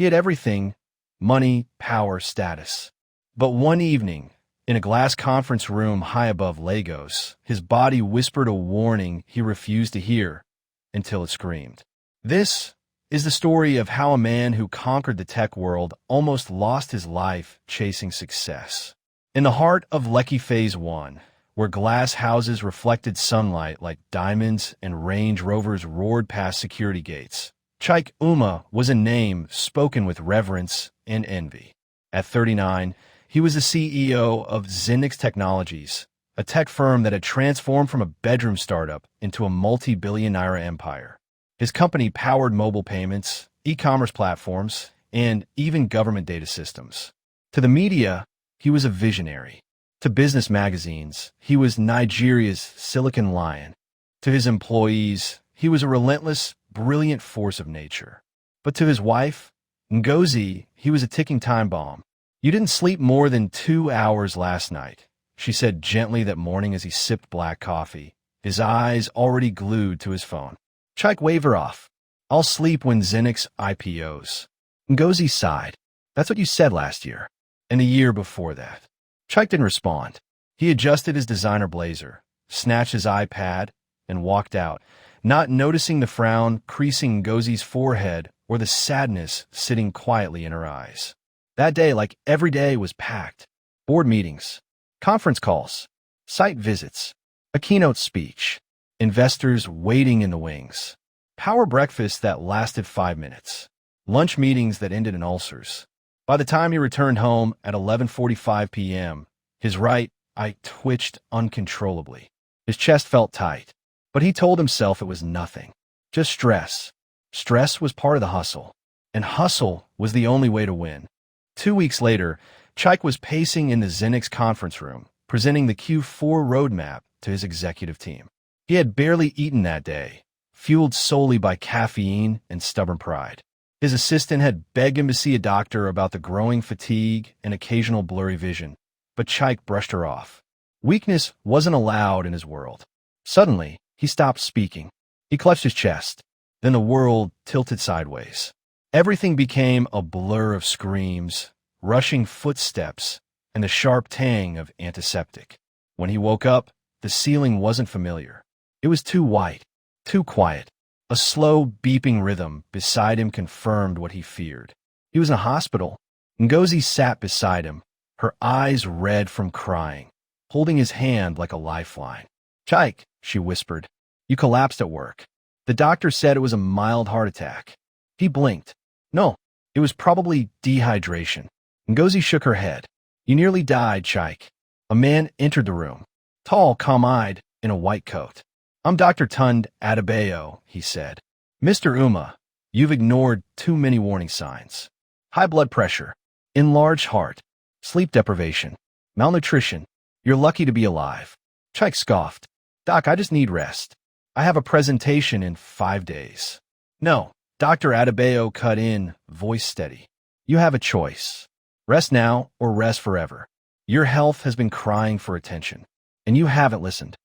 He had everything: money, power, status. But one evening, in a glass conference room high above Lagos, his body whispered a warning he refused to hear until it screamed. This is the story of how a man who conquered the tech world almost lost his life chasing success. In the heart of Lekki Phase 1, where glass houses reflected sunlight like diamonds and Range Rovers roared past security gates, Chike Umeh was a name spoken with reverence and envy. At 39, he was the CEO of Zennix Technologies, a tech firm that had transformed from a bedroom startup into a multi-billion naira empire. His company powered mobile payments, e-commerce platforms, and even government data systems. To the media, he was a visionary. To business magazines, he was Nigeria's Silicon Lion. To his employees, he was a relentless, brilliant force of nature. But to his wife, Ngozi, he was a ticking time bomb. "You didn't sleep more than 2 hours last night," she said gently that morning as he sipped black coffee, his eyes already glued to his phone. Chike waved her off. "I'll sleep when Zennix IPOs." Ngozi sighed. "That's what you said last year. And the year before that." Chike didn't respond. He adjusted his designer blazer, snatched his iPad, and walked out, not noticing the frown creasing Ngozi's forehead or the sadness sitting quietly in her eyes. That day, like every day, was packed. Board meetings, conference calls, site visits, a keynote speech, investors waiting in the wings, power breakfasts that lasted 5 minutes, lunch meetings that ended in ulcers. By the time he returned home at 11:45 p.m., his right eye twitched uncontrollably. His chest felt tight, but he told himself it was nothing. Just stress. Stress was part of the hustle, and hustle was the only way to win. 2 weeks later, Chike was pacing in the Zennix conference room, presenting the Q4 roadmap to his executive team. He had barely eaten that day, fueled solely by caffeine and stubborn pride. His assistant had begged him to see a doctor about the growing fatigue and occasional blurry vision, but Chike brushed her off. Weakness wasn't allowed in his world. Suddenly, he stopped speaking. He clutched his chest. Then the world tilted sideways. Everything became a blur of screams, rushing footsteps, and the sharp tang of antiseptic. When he woke up, the ceiling wasn't familiar. It was too white, too quiet. A slow, beeping rhythm beside him confirmed what he feared. He was in a hospital. Ngozi sat beside him, her eyes red from crying, holding his hand like a lifeline. "Chike," she whispered, "you collapsed at work. The doctor said it was a mild heart attack." He blinked. "No, it was probably dehydration." Ngozi shook her head. "You nearly died, Chike." A man entered the room, tall, calm-eyed, in a white coat. "I'm Dr. Tunde Adebayo," he said. "Mr. Umeh, you've ignored too many warning signs. High blood pressure, enlarged heart, sleep deprivation, malnutrition. You're lucky to be alive." Chike scoffed. "Doc, I just need rest. I have a presentation in 5 days." "No," Dr. Adebayo cut in, voice steady. "You have a choice. Rest now or rest forever. Your health has been crying for attention, and you haven't listened."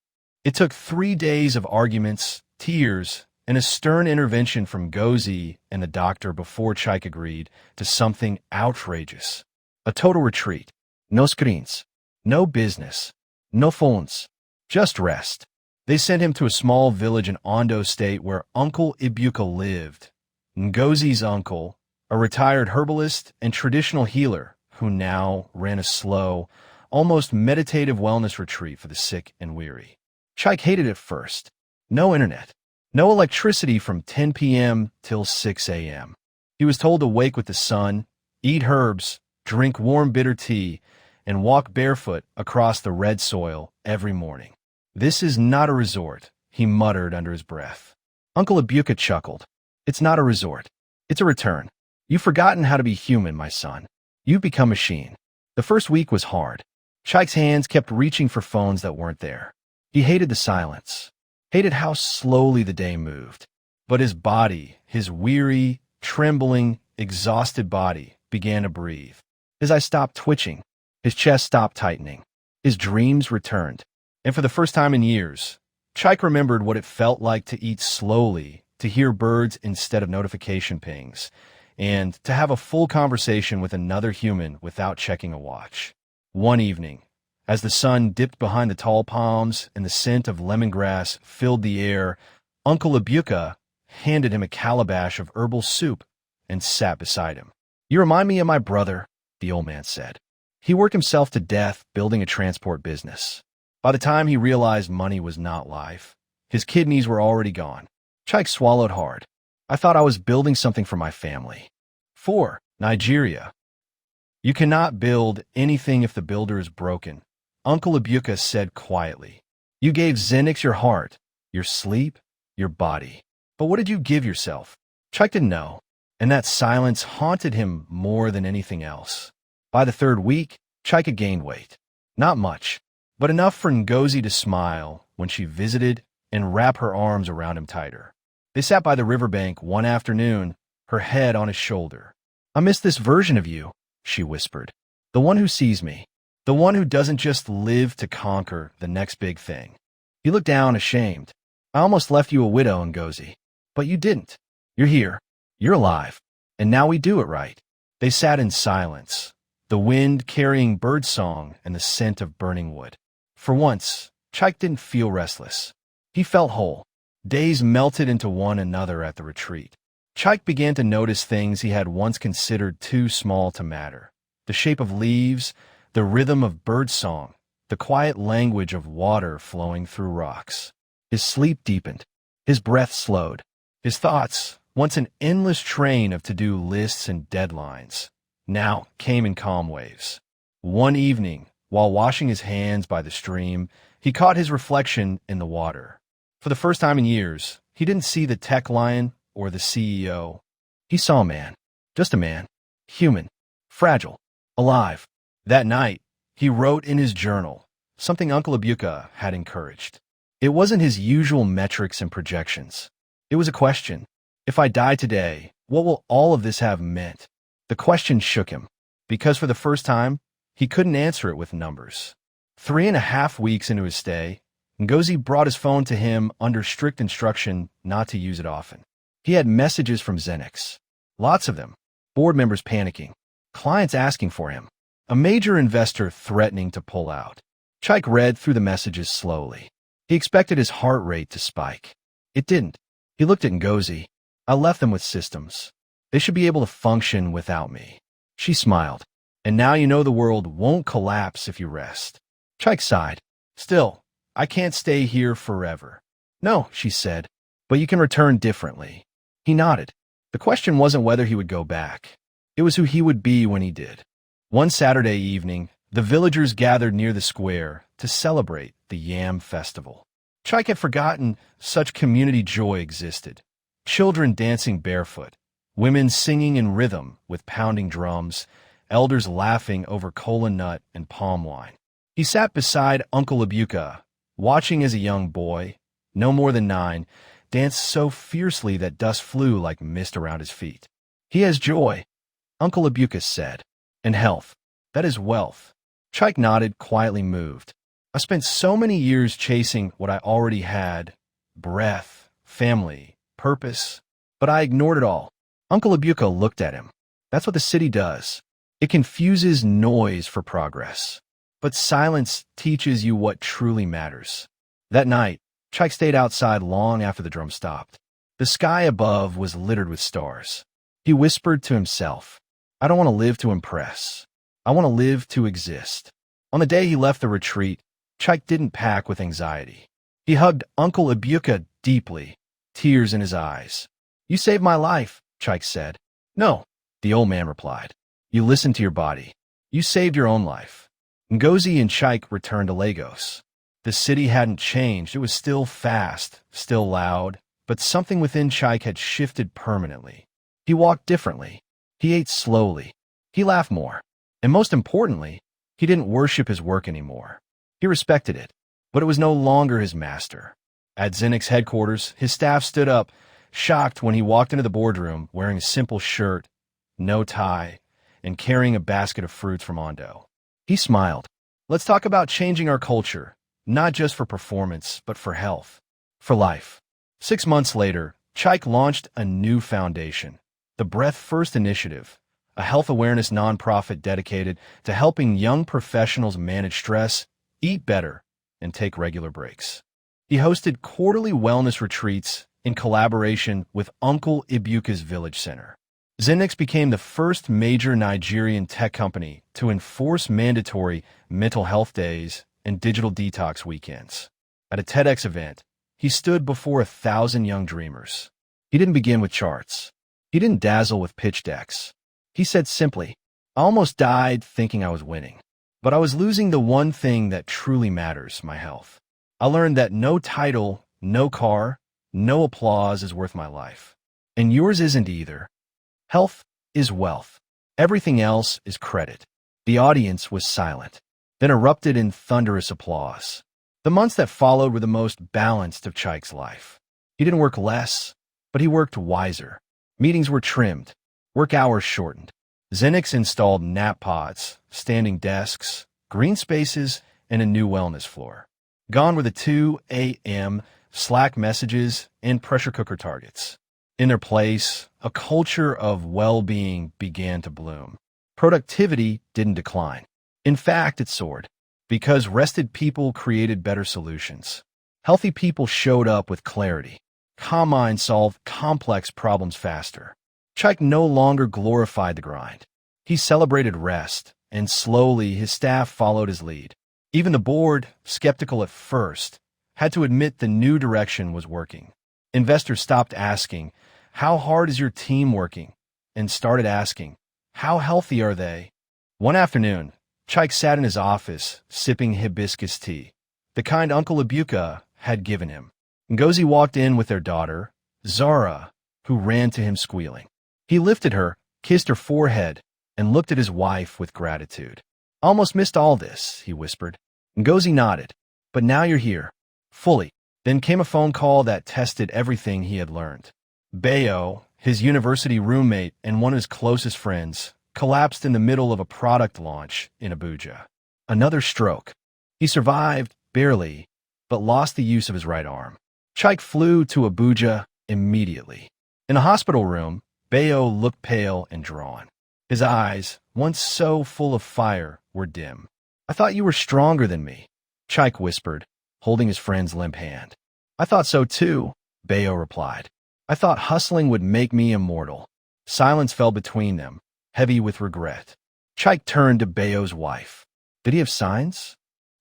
It took 3 days of arguments, tears, and a stern intervention from Ngozi and the doctor before Chike agreed to something outrageous. A total retreat. No screens. No business. No phones. Just rest. They sent him to a small village in Ondo State where Uncle Ibuka lived. Ngozi's uncle, a retired herbalist and traditional healer who now ran a slow, almost meditative wellness retreat for the sick and weary. Chike hated it first. No internet. No electricity from 10 p.m. till 6 a.m. He was told to wake with the sun, eat herbs, drink warm bitter tea, and walk barefoot across the red soil every morning. "This is not a resort," he muttered under his breath. Uncle Ibuka chuckled. "It's not a resort. It's a return. You've forgotten how to be human, my son. You've become machine." The first week was hard. Chike's hands kept reaching for phones that weren't there. He hated the silence, hated how slowly the day moved. But his body, his weary, trembling, exhausted body, began to breathe. His eyes stopped twitching. His chest stopped tightening. His dreams returned. And for the first time in years, Chike remembered what it felt like to eat slowly, to hear birds instead of notification pings, and to have a full conversation with another human without checking a watch. One evening, as the sun dipped behind the tall palms and the scent of lemongrass filled the air, Uncle Ibuka handed him a calabash of herbal soup and sat beside him. "You remind me of my brother," the old man said. "He worked himself to death building a transport business. By the time he realized money was not life, his kidneys were already gone." Chike swallowed hard. "I thought I was building something for my family. For Nigeria." "You cannot build anything if the builder is broken," Uncle Ibuka said quietly. "You gave Zennix your heart, your sleep, your body. But what did you give yourself?" Chike didn't know, and that silence haunted him more than anything else. By the third week, Chike had gained weight. Not much, but enough for Ngozi to smile when she visited and wrap her arms around him tighter. They sat by the riverbank one afternoon, her head on his shoulder. "I miss this version of you," she whispered. "The one who sees me. The one who doesn't just live to conquer the next big thing." He looked down, ashamed. "I almost left you a widow, Ngozi. But you didn't. You're here. You're alive. And now we do it right." They sat in silence, the wind carrying birdsong and the scent of burning wood. For once, Chike didn't feel restless. He felt whole. Days melted into one another at the retreat. Chike began to notice things he had once considered too small to matter. The shape of leaves, the rhythm of birdsong, the quiet language of water flowing through rocks. His sleep deepened. His breath slowed. His thoughts, once an endless train of to-do lists and deadlines, now came in calm waves. One evening, while washing his hands by the stream, he caught his reflection in the water. For the first time in years, he didn't see the tech lion or the CEO. He saw a man. Just a man. Human. Fragile. Alive. That night, he wrote in his journal, something Uncle Ibuka had encouraged. It wasn't his usual metrics and projections. It was a question. If I die today, what will all of this have meant? The question shook him, because for the first time, he couldn't answer it with numbers. 3.5 weeks into his stay, Ngozi brought his phone to him under strict instruction not to use it often. He had messages from Zennix. Lots of them. Board members panicking. Clients asking for him. A major investor threatening to pull out. Chike read through the messages slowly. He expected his heart rate to spike. It didn't. He looked at Ngozi. "I left them with systems. They should be able to function without me." She smiled. "And now you know the world won't collapse if you rest." Chike sighed. "Still, I can't stay here forever." "No," she said, "but you can return differently." He nodded. The question wasn't whether he would go back. It was who he would be when he did. One Saturday evening, the villagers gathered near the square to celebrate the Yam Festival. Chike had forgotten such community joy existed. Children dancing barefoot, women singing in rhythm with pounding drums, elders laughing over kola nut and palm wine. He sat beside Uncle Ibuka, watching as a young boy, no more than 9, danced so fiercely that dust flew like mist around his feet. "He has joy," Uncle Ibuka said, "and health. That is wealth." Chike nodded, quietly moved. "I spent so many years chasing what I already had, breath, family, purpose, but I ignored it all." Uncle Ibuka looked at him. "That's what the city does. It confuses noise for progress. But silence teaches you what truly matters." That night, Chike stayed outside long after the drum stopped. The sky above was littered with stars. He whispered to himself, "I don't want to live to impress. I want to live to exist." On the day he left the retreat, Chike didn't pack with anxiety. He hugged Uncle Ibuka deeply, tears in his eyes. "You saved my life," Chike said. "No," the old man replied. "You listened to your body. You saved your own life." Ngozi and Chike returned to Lagos. The city hadn't changed. It was still fast, still loud, but something within Chike had shifted permanently. He walked differently. He ate slowly. He laughed more. And most importantly, he didn't worship his work anymore. He respected it, but it was no longer his master. At Zennix headquarters, his staff stood up, shocked when he walked into the boardroom wearing a simple shirt, no tie, and carrying a basket of fruits from Ondo. He smiled. "Let's talk about changing our culture, not just for performance, but for health, for life." 6 months later, Chike launched a new foundation, the Breath First Initiative, a health awareness nonprofit dedicated to helping young professionals manage stress, eat better, and take regular breaks. He hosted quarterly wellness retreats in collaboration with Uncle Ibuka's Village Center. Zennix became the first major Nigerian tech company to enforce mandatory mental health days and digital detox weekends. At a TEDx event, he stood before 1,000 young dreamers. He didn't begin with charts. He didn't dazzle with pitch decks. He said simply, "I almost died thinking I was winning, but I was losing the one thing that truly matters, my health. I learned that no title, no car, no applause is worth my life. And yours isn't either. Health is wealth. Everything else is credit." The audience was silent, then erupted in thunderous applause. The months that followed were the most balanced of Chike's life. He didn't work less, but he worked wiser. Meetings were trimmed, work hours shortened. Zennix installed nap pods, standing desks, green spaces, and a new wellness floor. Gone were the 2 a.m. Slack messages and pressure cooker targets. In their place, a culture of well-being began to bloom. Productivity didn't decline. In fact, it soared, because rested people created better solutions. Healthy people showed up with clarity. Calm minds solved complex problems faster. Chike no longer glorified the grind. He celebrated rest, and slowly his staff followed his lead. Even the board, skeptical at first, had to admit the new direction was working. Investors stopped asking, "How hard is your team working?" and started asking, "How healthy are they?" One afternoon, Chike sat in his office, sipping hibiscus tea, the kind Uncle Ibuka had given him. Ngozi walked in with their daughter, Zara, who ran to him squealing. He lifted her, kissed her forehead, and looked at his wife with gratitude. "Almost missed all this," he whispered. Ngozi nodded. "But now you're here, fully." Then came a phone call that tested everything he had learned. Bayo, his university roommate and one of his closest friends, collapsed in the middle of a product launch in Abuja. Another stroke. He survived, barely, but lost the use of his right arm. Chike flew to Abuja immediately. In a hospital room, Bayo looked pale and drawn. His eyes, once so full of fire, were dim. "I thought you were stronger than me," Chike whispered, holding his friend's limp hand. "I thought so too," Bayo replied. "I thought hustling would make me immortal." Silence fell between them, heavy with regret. Chike turned to Bayo's wife. "Did he have signs?"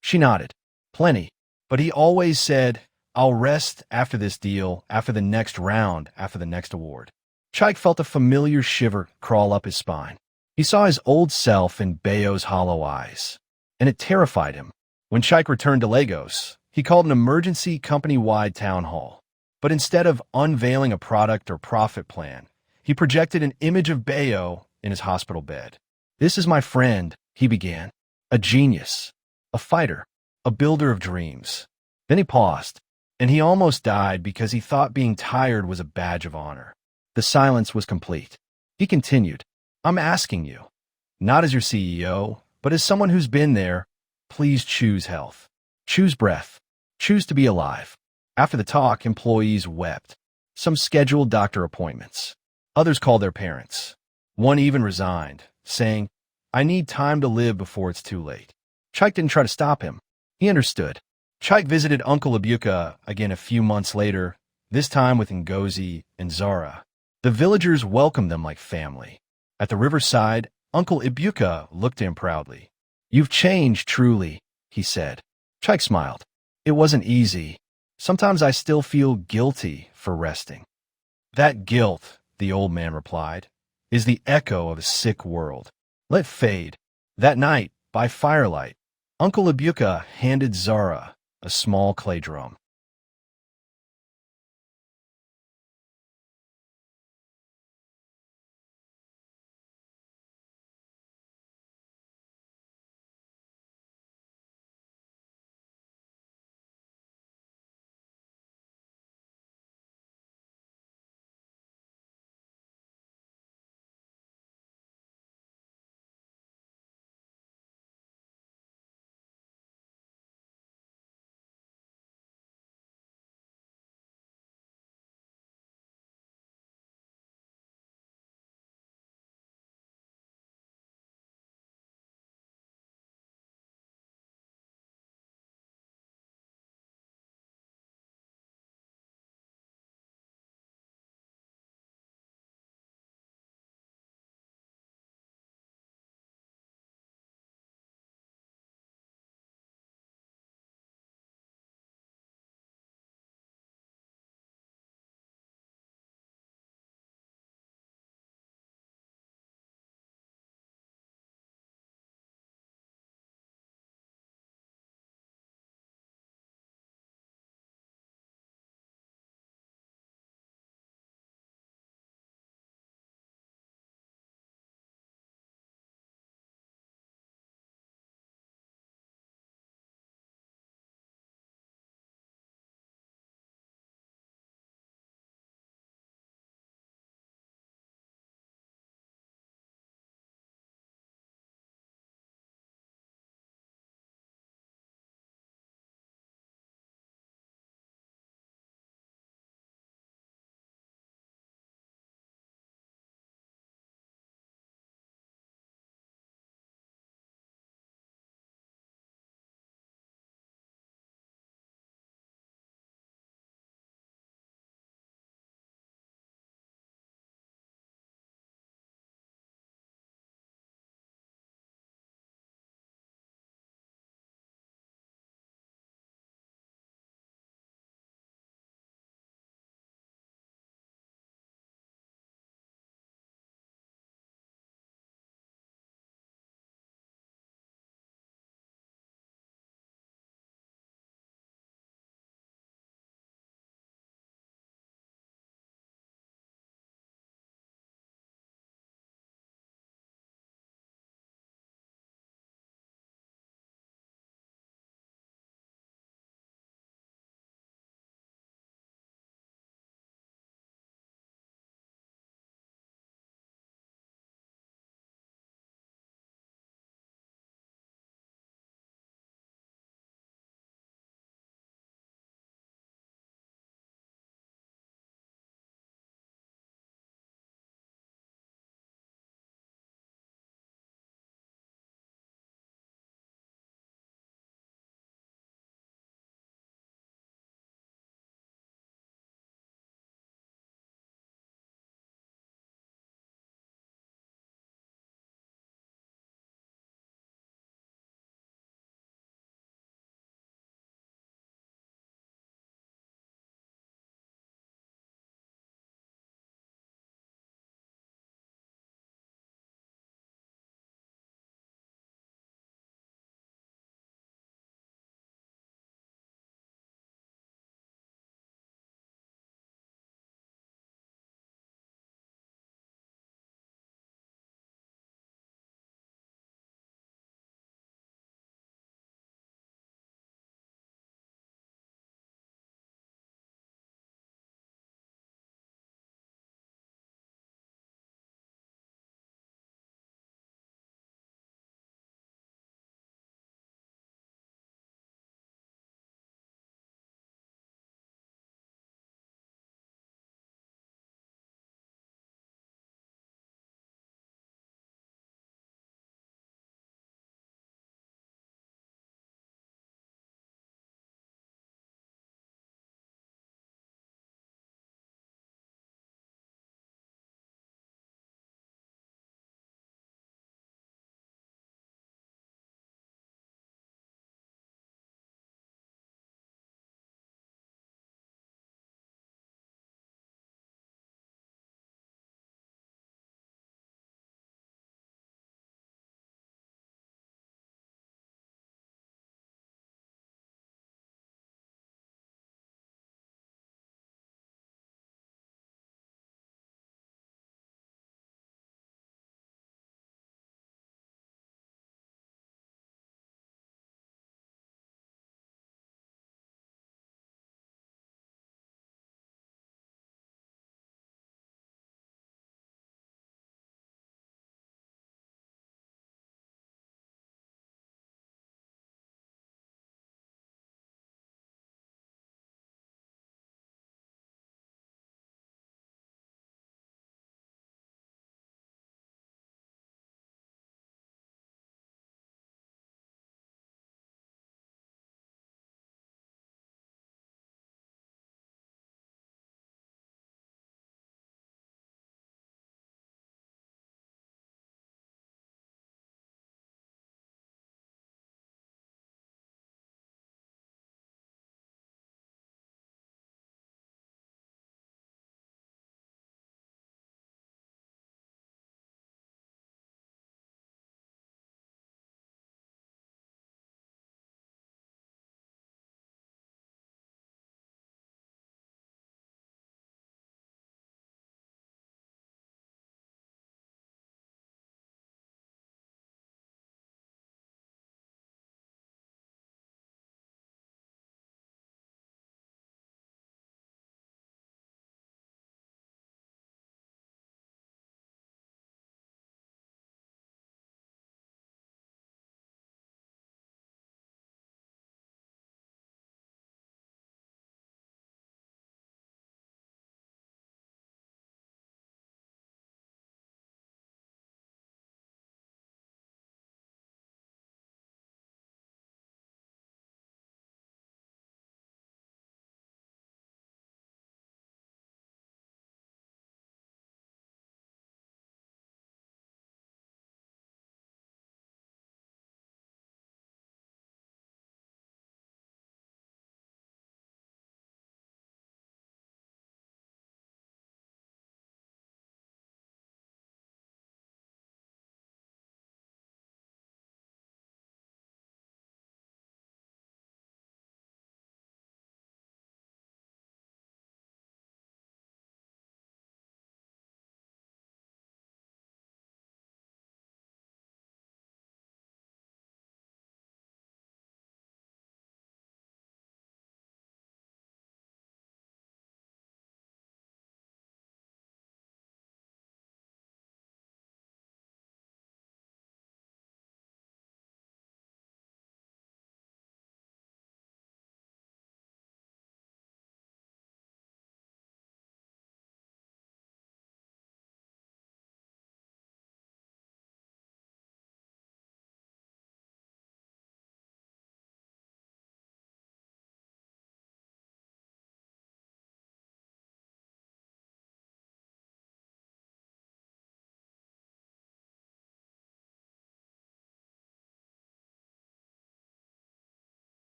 She nodded. "Plenty. But he always said, 'I'll rest after this deal, after the next round, after the next award.'" Chike felt a familiar shiver crawl up his spine. He saw his old self in Bayo's hollow eyes, and it terrified him. When Chike returned to Lagos, he called an emergency company-wide town hall. But instead of unveiling a product or profit plan, he projected an image of Bayo in his hospital bed. "This is my friend," he began. "A genius, a fighter, a builder of dreams." Then he paused, and he almost died because he thought being tired was a badge of honor. The silence was complete. He continued, "I'm asking you, not as your CEO, but as someone who's been there, please choose health. Choose breath. Choose to be alive." After the talk, employees wept. Some scheduled doctor appointments. Others called their parents. One even resigned, saying, "I need time to live before it's too late." Chike didn't try to stop him. He understood. Chike visited Uncle Ibuka again a few months later, this time with Ngozi and Zara. The villagers welcomed them like family. At the riverside, Uncle Ibuka looked at him proudly. "You've changed, truly," he said. Chike smiled. "It wasn't easy. Sometimes I still feel guilty for resting." "That guilt," the old man replied, "is the echo of a sick world. Let fade." That night, by firelight, Uncle Ibuka handed Zara a small clay drum.